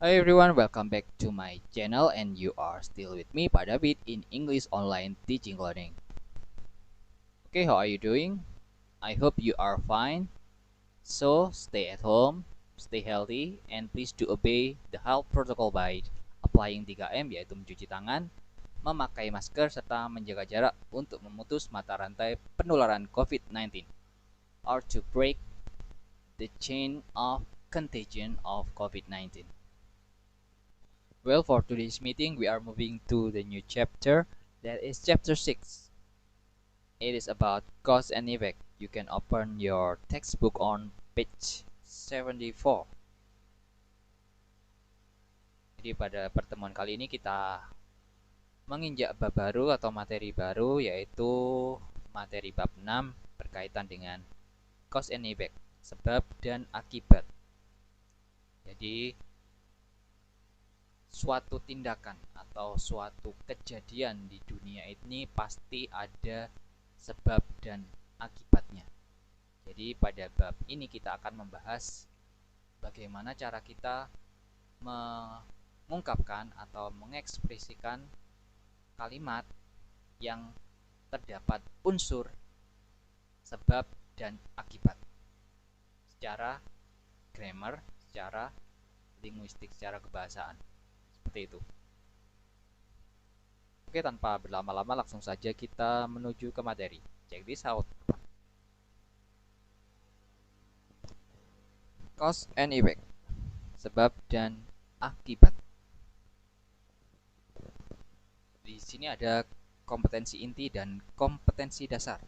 Hi everyone, welcome back to my channel and you are still with me, Pak David, in English Online Teaching Learning. Okay, how are you doing? I hope you are fine. So, stay at home, stay healthy, and please do obey the health protocol by applying 3M yaitu mencuci tangan, memakai masker, serta menjaga jarak untuk memutus mata rantai penularan COVID-19 or to break the chain of contagion of COVID-19. Well, for today's meeting, we are moving to the new chapter, that is chapter 6. It is about cause and effect. You can open your textbook on page 74. Jadi pada pertemuan kali ini kita menginjak bab baru atau materi baru, yaitu materi bab 6 berkaitan dengan cause and effect, sebab dan akibat. Jadi suatu tindakan atau suatu kejadian di dunia ini pasti ada sebab dan akibatnya. Jadi pada bab ini kita akan membahas bagaimana cara kita mengungkapkan atau mengekspresikan kalimat yang terdapat unsur sebab dan akibat secara grammar, secara linguistik, secara kebahasaan. Seperti itu. Oke, tanpa berlama-lama langsung saja kita menuju ke materi. Check this out. Cause and effect, sebab dan akibat. Di sini ada kompetensi inti dan kompetensi dasar.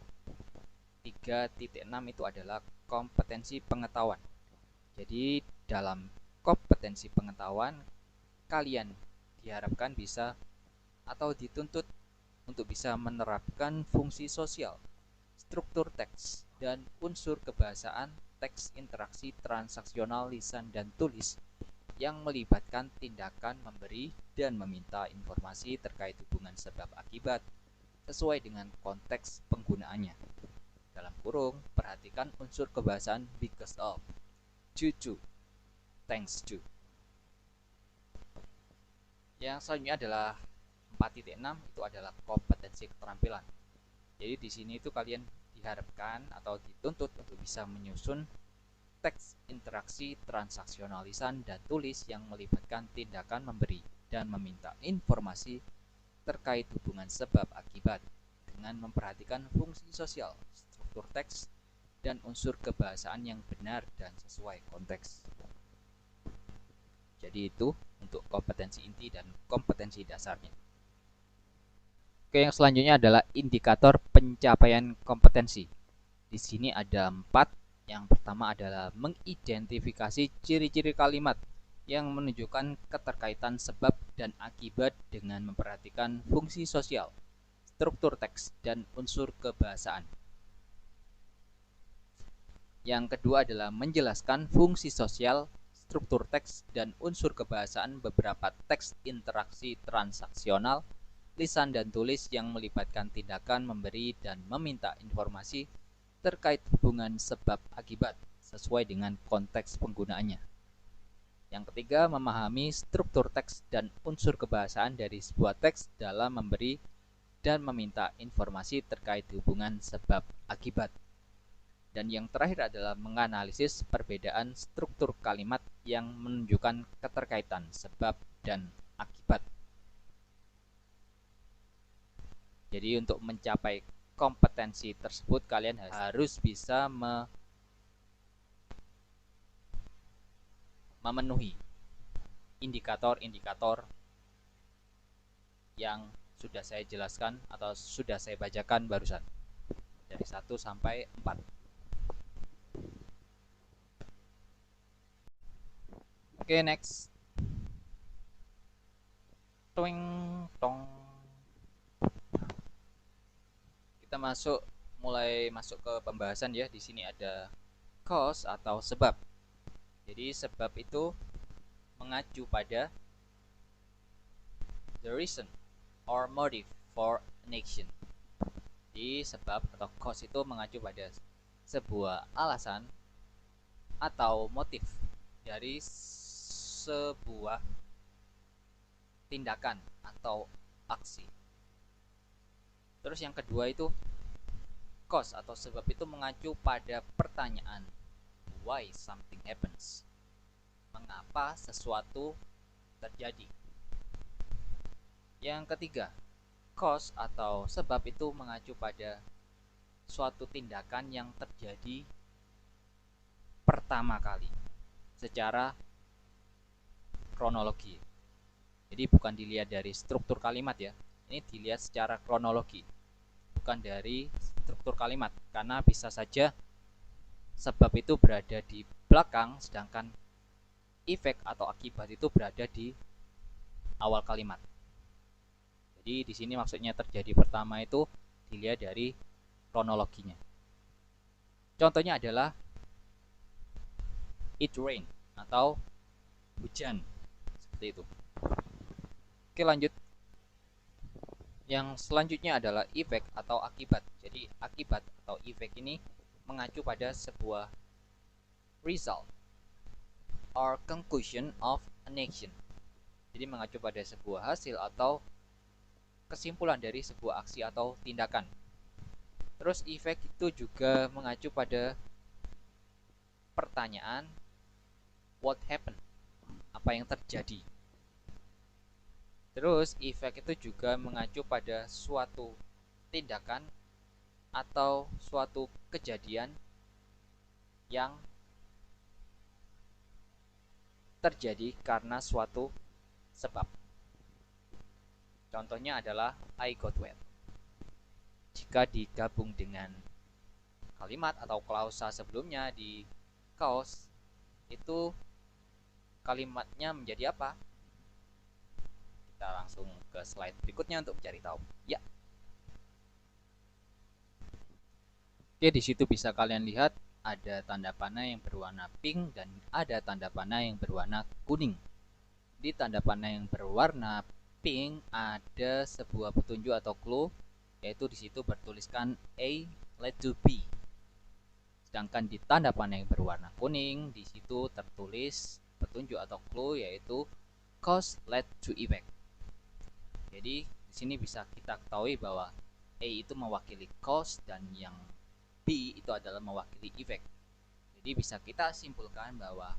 3.6 itu adalah kompetensi pengetahuan. Jadi dalam kompetensi pengetahuan kalian diharapkan bisa atau dituntut untuk bisa menerapkan fungsi sosial, struktur teks, dan unsur kebahasaan teks interaksi transaksional lisan dan tulis yang melibatkan tindakan memberi dan meminta informasi terkait hubungan sebab akibat sesuai dengan konteks penggunaannya. Dalam kurung, perhatikan unsur kebahasaan because of, due to, thanks to. Yang selanjutnya adalah 4.6, itu adalah kompetensi keterampilan. Jadi di sini itu kalian diharapkan atau dituntut untuk bisa menyusun teks interaksi transaksional lisan dan tulis yang melibatkan tindakan memberi dan meminta informasi terkait hubungan sebab akibat dengan memperhatikan fungsi sosial, struktur teks, dan unsur kebahasaan yang benar dan sesuai konteks. Jadi itu untuk kompetensi inti dan kompetensi dasarnya. Oke, yang selanjutnya adalah indikator pencapaian kompetensi. Di sini ada 4. Yang pertama adalah mengidentifikasi ciri-ciri kalimat yang menunjukkan keterkaitan sebab dan akibat dengan memperhatikan fungsi sosial, struktur teks, dan unsur kebahasaan. Yang kedua adalah menjelaskan fungsi sosial, struktur teks, dan unsur kebahasaan beberapa teks interaksi transaksional, lisan dan tulis yang melibatkan tindakan memberi dan meminta informasi terkait hubungan sebab akibat sesuai dengan konteks penggunaannya. Yang ketiga, memahami struktur teks dan unsur kebahasaan dari sebuah teks dalam memberi dan meminta informasi terkait hubungan sebab akibat. Dan yang terakhir adalah menganalisis perbedaan struktur kalimat yang menunjukkan keterkaitan sebab dan akibat. Jadi untuk mencapai kompetensi tersebut kalian harus bisa memenuhi indikator-indikator yang sudah saya jelaskan atau sudah saya bacakan barusan dari 1 sampai 4. Oke, next. Toing tong. Kita mulai masuk ke pembahasan ya. Di sini ada cause atau sebab. Jadi sebab itu mengacu pada the reason or motive for an action. Jadi sebab atau cause itu mengacu pada sebuah alasan atau motif dari sebuah tindakan atau aksi. Terus yang kedua itu cause atau sebab itu mengacu pada pertanyaan why something happens. Mengapa sesuatu terjadi? Yang ketiga, cause atau sebab itu mengacu pada suatu tindakan yang terjadi pertama kali secara kronologi. Jadi bukan dilihat dari struktur kalimat ya. Ini dilihat secara kronologi. Bukan dari struktur kalimat, karena bisa saja sebab itu berada di belakang sedangkan efek atau akibat itu berada di awal kalimat. Jadi di sini maksudnya terjadi pertama itu dilihat dari kronologinya. Contohnya adalah it rain atau hujan, seperti itu. Oke, lanjut. Yang selanjutnya adalah efek atau akibat. Jadi akibat atau efek ini mengacu pada sebuah result or conclusion of an action. Jadi mengacu pada sebuah hasil atau kesimpulan dari sebuah aksi atau tindakan. Terus efek itu juga mengacu pada pertanyaan what happened, apa yang terjadi. Terus efek itu juga mengacu pada suatu tindakan atau suatu kejadian yang terjadi karena suatu sebab. Contohnya adalah I got wet. Jika digabung dengan kalimat atau klausa sebelumnya di cause, itu kalimatnya menjadi apa? Kita langsung ke slide berikutnya untuk mencari tahu. Ya. Oke, di situ bisa kalian lihat ada tanda panah yang berwarna pink dan ada tanda panah yang berwarna kuning. Di tanda panah yang berwarna pink ada sebuah petunjuk atau clue, yaitu di situ bertuliskan A led to B. Sedangkan di tanda panah yang berwarna kuning di situ tertulis petunjuk atau clue, yaitu cause led to effect. Jadi di sini bisa kita ketahui bahwa A itu mewakili cause dan yang B itu adalah mewakili effect. Jadi bisa kita simpulkan bahwa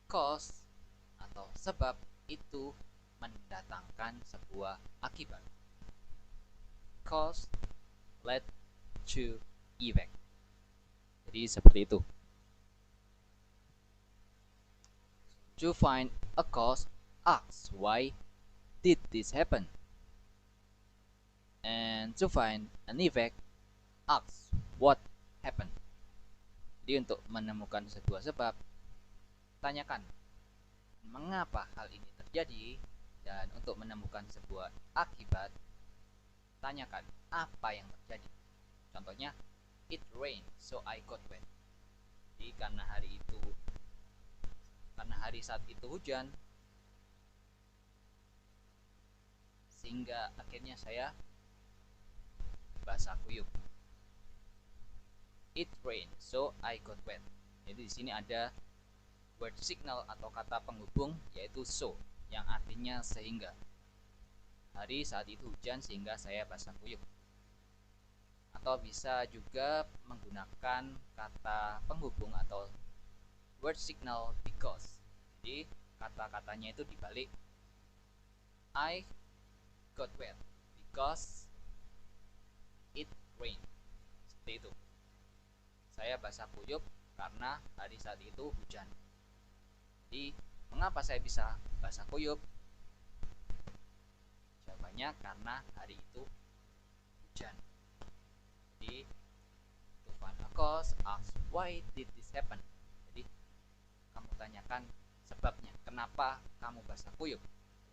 cause atau sebab itu mendatangkan sebuah akibat. Cause led to effect. Jadi seperti itu. To find a cause, ask why did this happen? And to find an effect, ask what happened. Jadi untuk menemukan sebuah sebab, tanyakan mengapa hal ini terjadi, dan untuk menemukan sebuah akibat, tanyakan apa yang terjadi. Contohnya, it rained so I got wet. Jadi karena hari saat itu hujan, sehingga akhirnya saya basah kuyup. It rained so I got wet. Jadi di sini ada word signal atau kata penghubung, yaitu so, yang artinya sehingga. Hari saat itu hujan sehingga saya basah kuyup. Atau bisa juga menggunakan kata penghubung atau word signal because. Jadi kata-katanya itu dibalik. I got wet because it rained. Seperti itu. Saya basah kuyup karena hari saat itu hujan. Jadi mengapa saya bisa basah kuyup? Jawabannya karena hari itu hujan. Jadi to find a cause, ask why did this happen. Jadi kamu tanyakan sebabnya, kenapa kamu basah kuyup.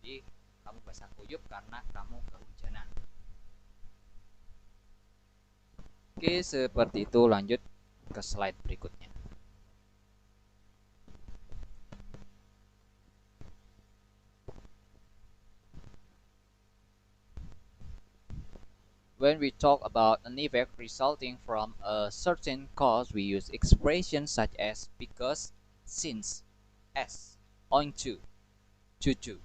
Jadi kamu basah kuyup karena kamu kehujanan. Oke, seperti itu. Lanjut ke slide berikutnya. When we talk about an effect resulting from a certain cause, we use expressions such as because, since, as, owing to, due to.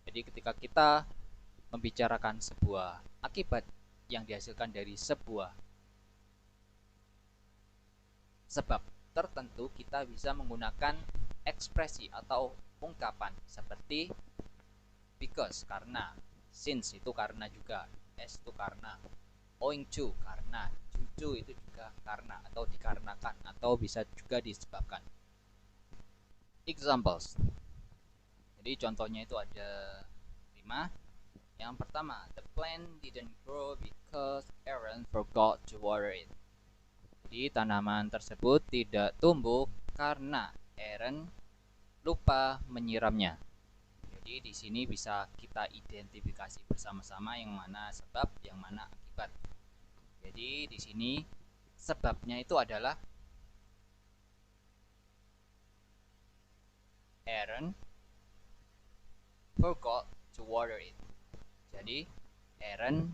Jadi ketika kita membicarakan sebuah akibat yang dihasilkan dari sebuah sebab tertentu, kita bisa menggunakan ekspresi atau ungkapan seperti because karena, since itu karena juga, as itu karena, owing to karena, due to itu juga karena atau dikarenakan atau bisa juga disebabkan. Examples. Jadi contohnya itu ada 5. Yang pertama, the plant didn't grow because Aaron forgot to water it. Jadi tanaman tersebut tidak tumbuh karena Aaron lupa menyiramnya. Jadi di sini bisa kita identifikasi bersama-sama yang mana sebab, yang mana akibat. Jadi di sini sebabnya itu adalah Aaron forgot to water it. Jadi Aaron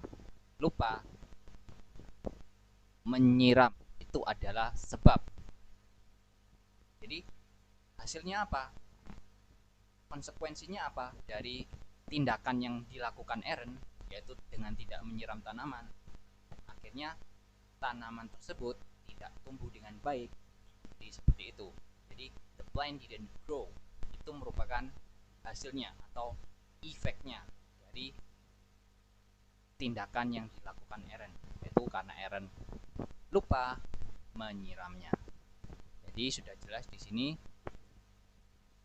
lupa menyiram, itu adalah sebab. Jadi hasilnya apa? Konsekuensinya apa dari tindakan yang dilakukan Aaron, yaitu dengan tidak menyiram tanaman? Akhirnya tanaman tersebut tidak tumbuh dengan baik. Jadi seperti itu. Jadi the plant didn't grow itu merupakan hasilnya atau efeknya dari tindakan yang dilakukan Aaron, yaitu karena Aaron lupa menyiramnya. Jadi sudah jelas di sini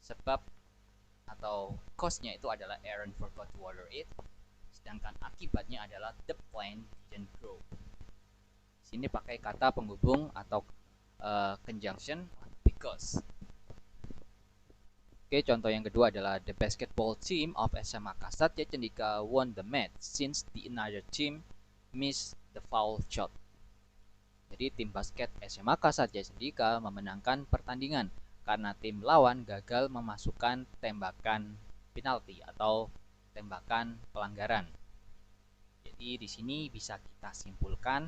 sebab atau cause-nya itu adalah Aaron forgot to water it, sedangkan akibatnya adalah the plant didn't grow. Di sini pakai kata penghubung atau conjunction because. Oke, contoh yang kedua adalah the basketball team of SMA Kasatya Cendika won the match since the another team missed the foul shot. Jadi tim basket SMA Kasatya Cendika memenangkan pertandingan karena tim lawan gagal memasukkan tembakan penalti atau tembakan pelanggaran. Jadi di sini bisa kita simpulkan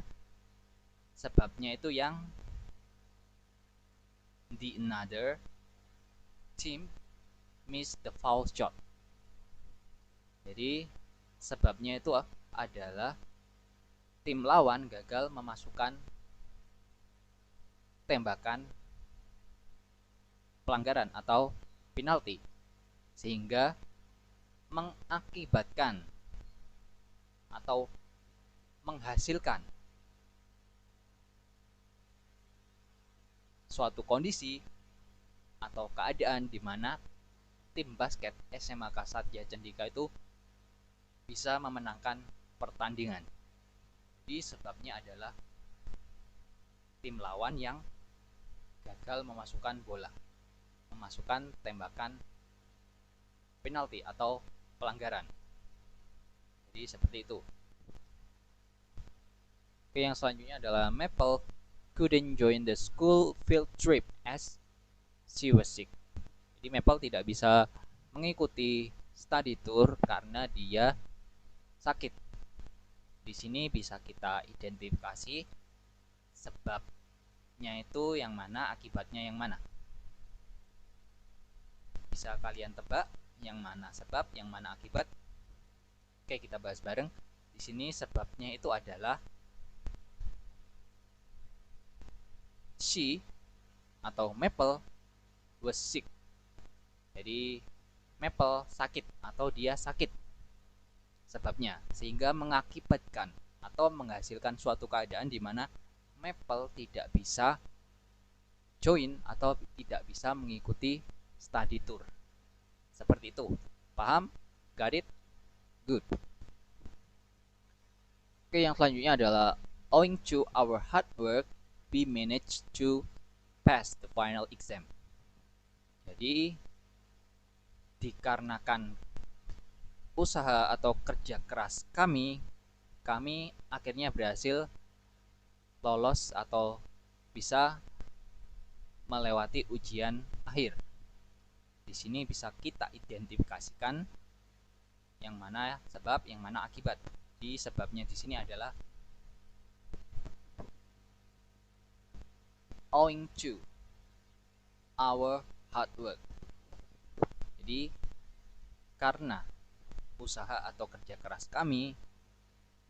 sebabnya itu yang the another team miss the foul shot. Jadi sebabnya itu adalah tim lawan gagal memasukkan tembakan pelanggaran atau penalti, sehingga mengakibatkan atau menghasilkan suatu kondisi atau keadaan di mana tim basket SMA Kasatya Cendika itu bisa memenangkan pertandingan. Jadi sebabnya adalah tim lawan yang gagal memasukkan bola, memasukkan tembakan penalti atau pelanggaran. Jadi seperti itu. Oke, yang selanjutnya adalah Maple couldn't join the school field trip as she was sick. Jadi Maple tidak bisa mengikuti study tour karena dia sakit. Di sini bisa kita identifikasi sebabnya itu yang mana, akibatnya yang mana. Bisa kalian tebak yang mana sebab, yang mana akibat. Oke, kita bahas bareng. Di sini sebabnya itu adalah she atau Maple was sick. Jadi Maple sakit atau dia sakit sebabnya, sehingga mengakibatkan atau menghasilkan suatu keadaan di mana Maple tidak bisa join atau tidak bisa mengikuti study tour. Seperti itu. Paham? Got it? Good. Oke, yang selanjutnya adalah owing to our hard work we managed to pass the final exam. Jadi dikarenakan usaha atau kerja keras kami akhirnya berhasil lolos atau bisa melewati ujian akhir. Di sini bisa kita identifikasikan yang mana sebab, yang mana akibat. Di sebabnya di sini adalah owing to our hard work. Jadi karena usaha atau kerja keras kami,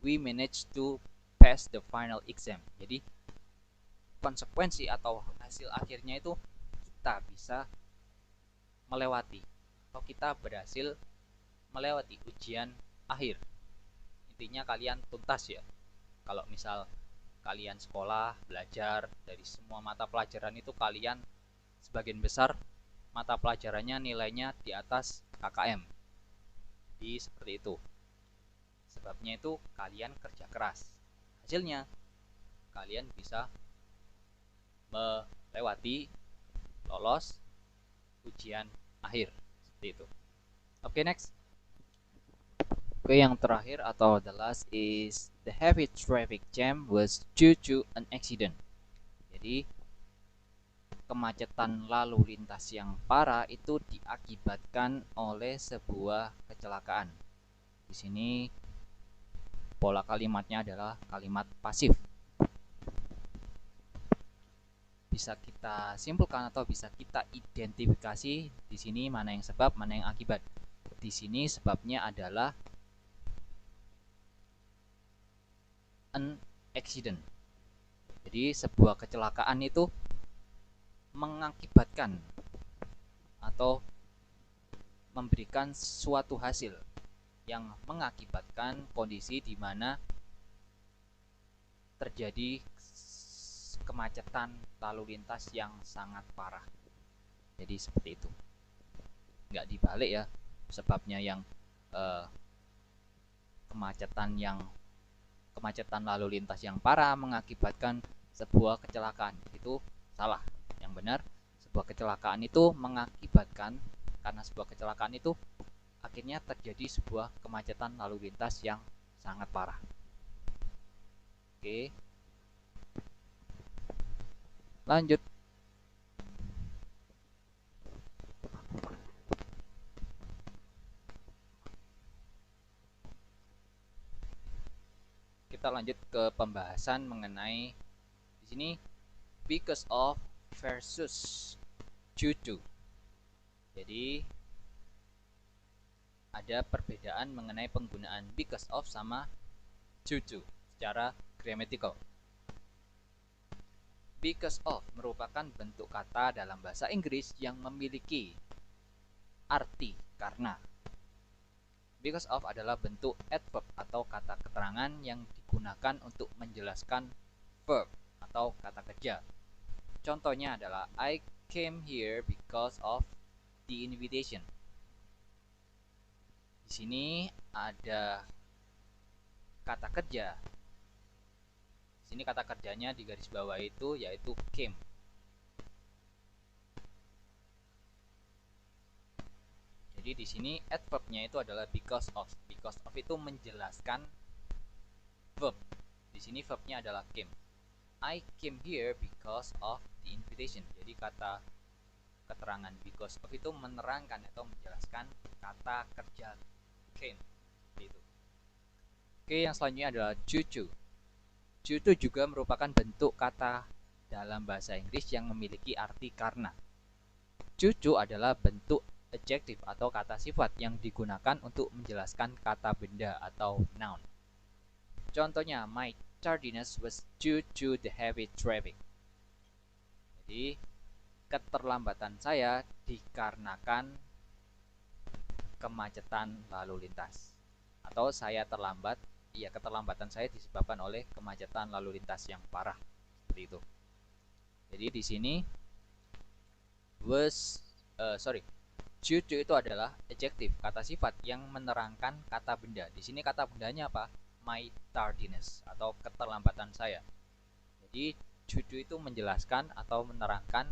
we managed to pass the final exam. Jadi konsekuensi atau hasil akhirnya itu kita bisa melewati atau kita berhasil melewati ujian akhir. Intinya kalian tuntas ya. Kalau misal kalian sekolah, belajar dari semua mata pelajaran itu kalian sebagian besar mata pelajarannya nilainya di atas KKM. Jadi seperti itu. Sebabnya itu kalian kerja keras. Hasilnya kalian bisa melewati lolos ujian akhir. Seperti itu. Oke, next. Oke, yang terakhir atau the last is the heavy traffic jam was due to an accident. Jadi kemacetan lalu lintas yang parah itu diakibatkan oleh sebuah kecelakaan. Di sini pola kalimatnya adalah kalimat pasif. Bisa kita simpulkan atau bisa kita identifikasi di sini mana yang sebab, mana yang akibat. Di sini sebabnya adalah an accident. Jadi sebuah kecelakaan itu mengakibatkan atau memberikan suatu hasil yang mengakibatkan kondisi di mana terjadi kemacetan lalu lintas yang sangat parah. Jadi seperti itu. Nggak dibalik ya, sebabnya yang kemacetan lalu lintas yang parah mengakibatkan sebuah kecelakaan. Itu salah. Yang benar, sebuah kecelakaan itu mengakibatkan, karena sebuah kecelakaan itu akhirnya terjadi sebuah kemacetan lalu lintas yang sangat parah. Oke, lanjut. Kita lanjut ke pembahasan mengenai di sini because of versus due to. Jadi ada perbedaan mengenai penggunaan because of sama due to secara grammatical. Because of merupakan bentuk kata dalam bahasa Inggris yang memiliki arti karena. Because of adalah bentuk adverb atau kata keterangan yang digunakan untuk menjelaskan verb atau kata kerja. Contohnya adalah I came here because of the invitation. Di sini ada kata kerja. Di sini kata kerjanya di garis bawah itu yaitu came. Jadi di sini adverbnya itu adalah because of. Because of itu menjelaskan verb. Di sini verbnya adalah came. I came here because of the invitation. Jadi kata keterangan because of itu menerangkan atau menjelaskan kata kerja came. Gitu. Oke, yang selanjutnya adalah due to. Due to juga merupakan bentuk kata dalam bahasa Inggris yang memiliki arti karena. Due to adalah bentuk adjective atau kata sifat yang digunakan untuk menjelaskan kata benda atau noun. Contohnya, my tardiness was due to the heavy traffic. Jadi, keterlambatan saya dikarenakan kemacetan lalu lintas. Atau saya terlambat, ya keterlambatan saya disebabkan oleh kemacetan lalu lintas yang parah. Seperti itu. Jadi di sini due to itu adalah adjective, kata sifat yang menerangkan kata benda. Di sini kata bendanya apa? My tardiness atau keterlambatan saya. Jadi due to itu menjelaskan atau menerangkan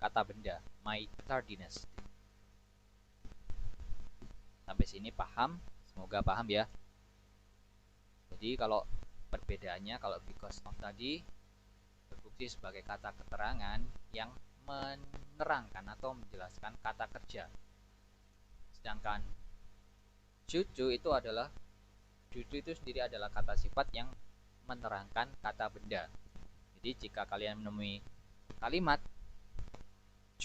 kata benda, my tardiness. Sampai sini paham? Semoga paham ya. Jadi kalau perbedaannya, kalau because of tadi berfungsi sebagai kata keterangan yang menerangkan atau menjelaskan kata kerja. Sedangkan due itu sendiri adalah kata sifat yang menerangkan kata benda. Jadi jika kalian menemui kalimat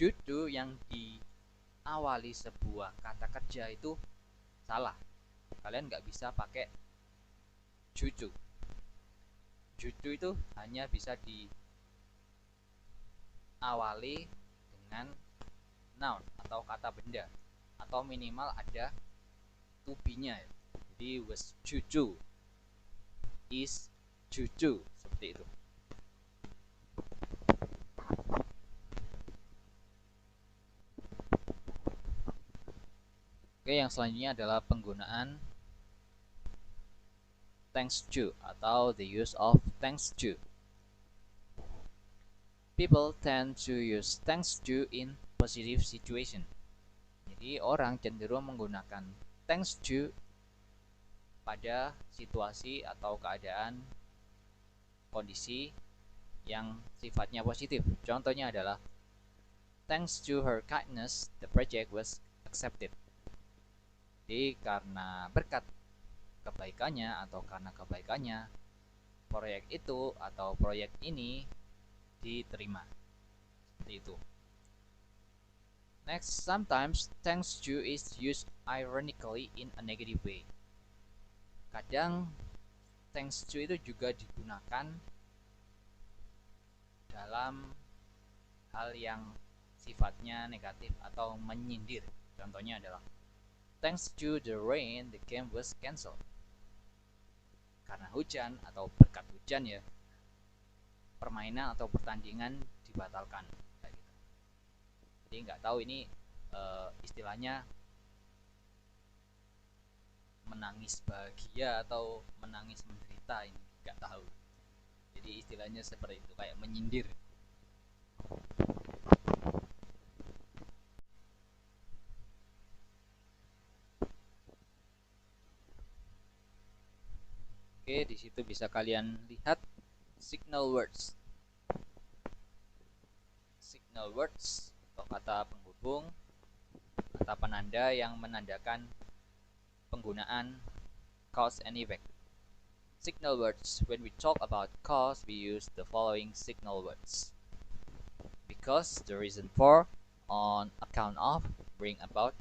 due to yang diawali sebuah kata kerja itu salah. Kalian nggak bisa pakai due to. Due to itu hanya bisa diawali dengan noun atau kata benda, atau minimal ada to be-nya. Jadi was due to, is due to, seperti itu. Oke, yang selanjutnya adalah penggunaan thanks to atau the use of thanks to. People tend to use thanks to in positive situation. Jadi orang cenderung menggunakan thanks to pada situasi atau keadaan kondisi yang sifatnya positif. Contohnya adalah thanks to her kindness, the project was accepted. Jadi karena berkat kebaikannya atau karena kebaikannya, proyek itu atau proyek ini diterima. Seperti itu. Next, sometimes thanks to is used ironically in a negative way. Kadang thanks to itu juga digunakan dalam hal yang sifatnya negatif atau menyindir. Contohnya adalah thanks to the rain, the game was cancelled. Karena hujan atau berkat hujan ya, permainan atau pertandingan dibatalkan. Kayak gitu. Jadi nggak tahu ini istilahnya menangis bahagia atau menangis menderita, ini nggak tahu. Jadi istilahnya seperti itu, kayak menyindir. Oke, di situ bisa kalian lihat signal words. Signal words atau kata penghubung, kata penanda yang menandakan penggunaan cause and effect. Signal words. When we talk about cause, we use the following signal words: because, the reason for, on account of, bring about,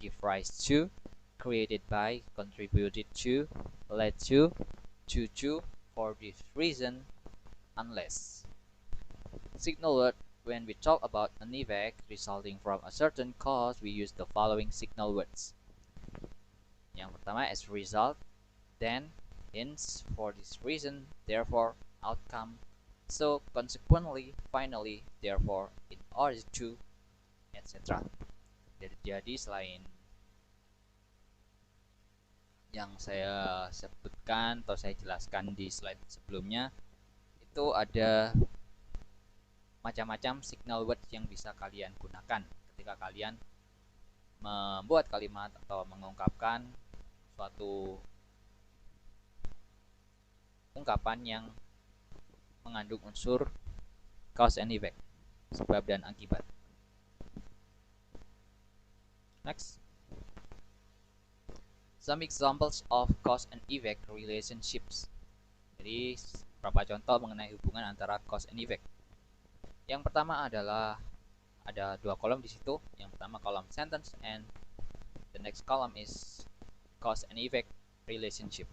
give rise to, created by, contributed to, led to, due to, for this reason, unless. Signal word. When we talk about an effect resulting from a certain cause, we use the following signal words. Yang pertama, as a result, then, hence, for this reason, therefore, outcome, so, consequently, finally, therefore, in order to, etc. Jadi selain yang saya sebutkan atau saya jelaskan di slide sebelumnya, itu ada macam-macam signal words yang bisa kalian gunakan ketika kalian membuat kalimat atau mengungkapkan suatu ungkapan yang mengandung unsur cause and effect, sebab dan akibat. Next, some examples of cause and effect relationships. Jadi beberapa contoh mengenai hubungan antara cause and effect. Yang pertama adalah ada dua kolom di situ. Yang pertama kolom sentence and the next column is cause and effect relationship.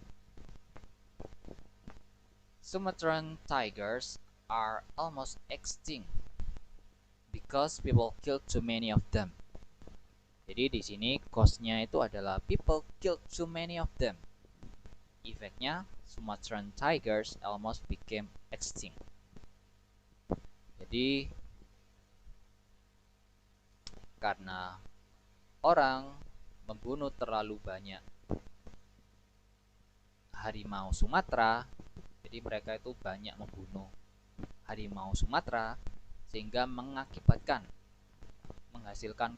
Sumatran tigers are almost extinct because people killed too many of them. Jadi di sini cause-nya itu adalah people killed too many of them. Efeknya Sumatran tigers almost became extinct. Jadi karena orang membunuh terlalu banyak harimau Sumatera, jadi mereka itu banyak membunuh harimau Sumatera sehingga menghasilkan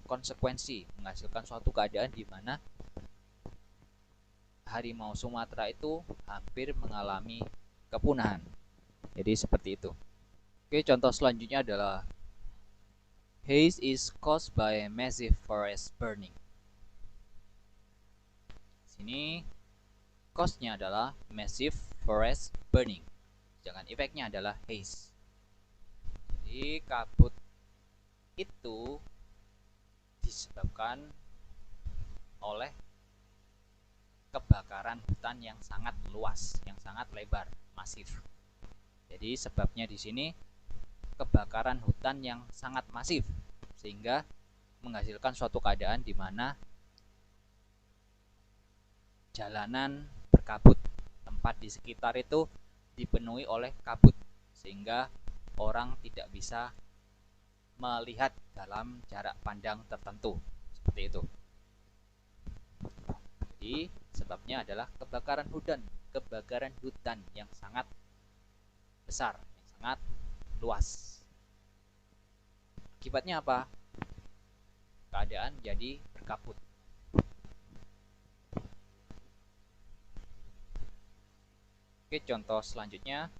konsekuensi, menghasilkan suatu keadaan di mana harimau Sumatera itu hampir mengalami kepunahan. Jadi seperti itu. Oke, contoh selanjutnya adalah haze is caused by massive forest burning. Sini cause-nya adalah massive forest burning. Sedangkan efeknya adalah haze. Jadi kabut itu disebabkan oleh kebakaran hutan yang sangat luas, yang sangat lebar, masif. Jadi sebabnya di sini kebakaran hutan yang sangat masif sehingga menghasilkan suatu keadaan di mana jalanan berkabut, tempat di sekitar itu dipenuhi oleh kabut sehingga orang tidak bisa melihat dalam jarak pandang tertentu, seperti itu. Jadi sebabnya adalah kebakaran hutan yang sangat besar, yang sangat luas. Akibatnya apa? Keadaan jadi berkabut. Oke, contoh selanjutnya.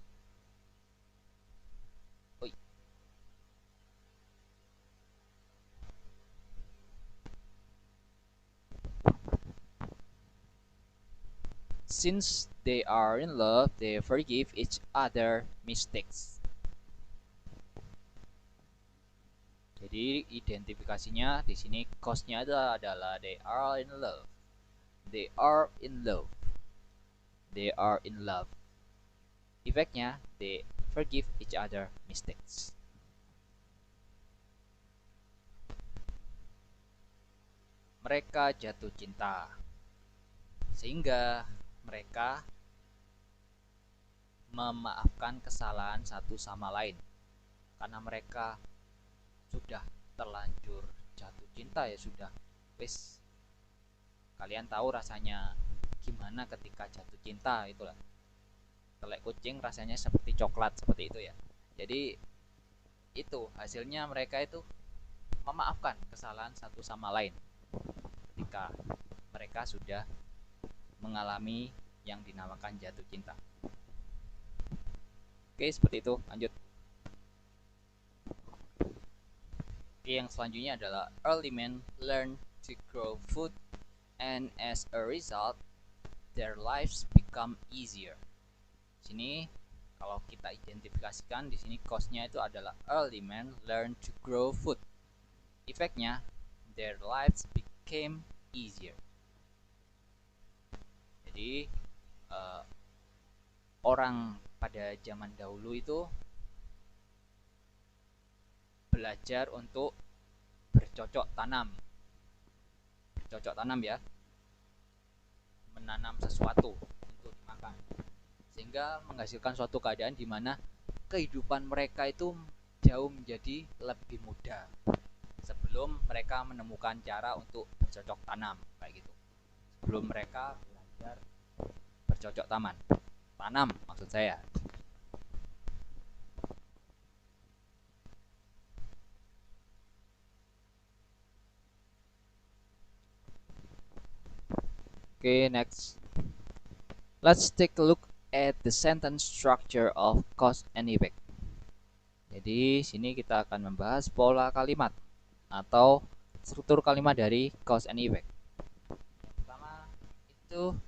Since they are in love, they forgive each other mistakes. Jadi identifikasinya di sini cause-nya adalah they are in love. They are in love. They are in love. Efeknya they forgive each other mistakes. Mereka jatuh cinta sehingga mereka memaafkan kesalahan satu sama lain karena mereka sudah terlanjur jatuh cinta, ya sudah, wis, kalian tahu rasanya gimana ketika jatuh cinta, itulah telek kucing rasanya seperti coklat, seperti itu ya. Jadi itu hasilnya mereka itu memaafkan kesalahan satu sama lain ketika mereka sudah mengalami yang dinamakan jatuh cinta. Oke, seperti itu. Lanjut. Oke, yang selanjutnya adalah early men learn to grow food and as a result their lives become easier. Sini kalau kita identifikasikan di sini cause-nya itu adalah early men learn to grow food. Efeknya their lives became easier. Jadi orang pada zaman dahulu itu belajar untuk bercocok tanam ya, menanam sesuatu untuk dimakan, sehingga menghasilkan suatu keadaan di mana kehidupan mereka itu jauh menjadi lebih mudah sebelum mereka menemukan cara untuk bercocok tanam kayak gitu. Sebelum mereka belajar bercocok tanam maksud saya. Okay, next. Let's take a look at the sentence structure of cause and effect. Jadi, sini kita akan membahas pola kalimat atau struktur kalimat dari cause and effect. Pertama, itu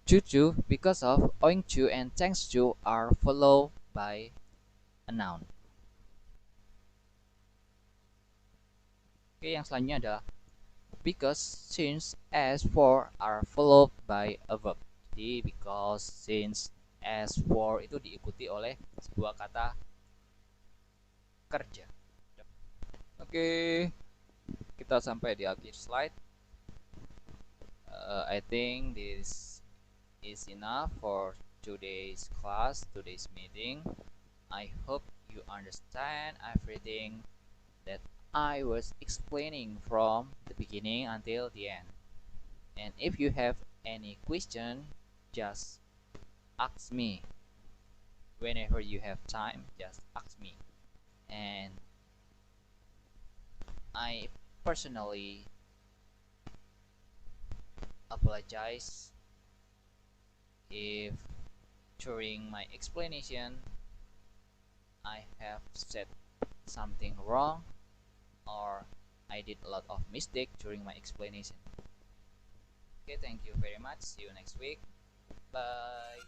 due to, because of, owing to, and thanks to are followed by a noun. Oke, yang selanjutnya adalah because, since, as, for are followed by a verb. Jadi because, since, as, for itu diikuti oleh sebuah kata kerja. Oke, kita sampai di akhir slide. I think this is enough for today's class, today's meeting. I hope you understand everything that I was explaining from the beginning until the end. And if you have any question, just ask me. Whenever you have time, just ask me. And I personally apologize if during my explanation I have said something wrong or I did a lot of mistake during my explanation. Okay, thank you very much. See you next week. Bye.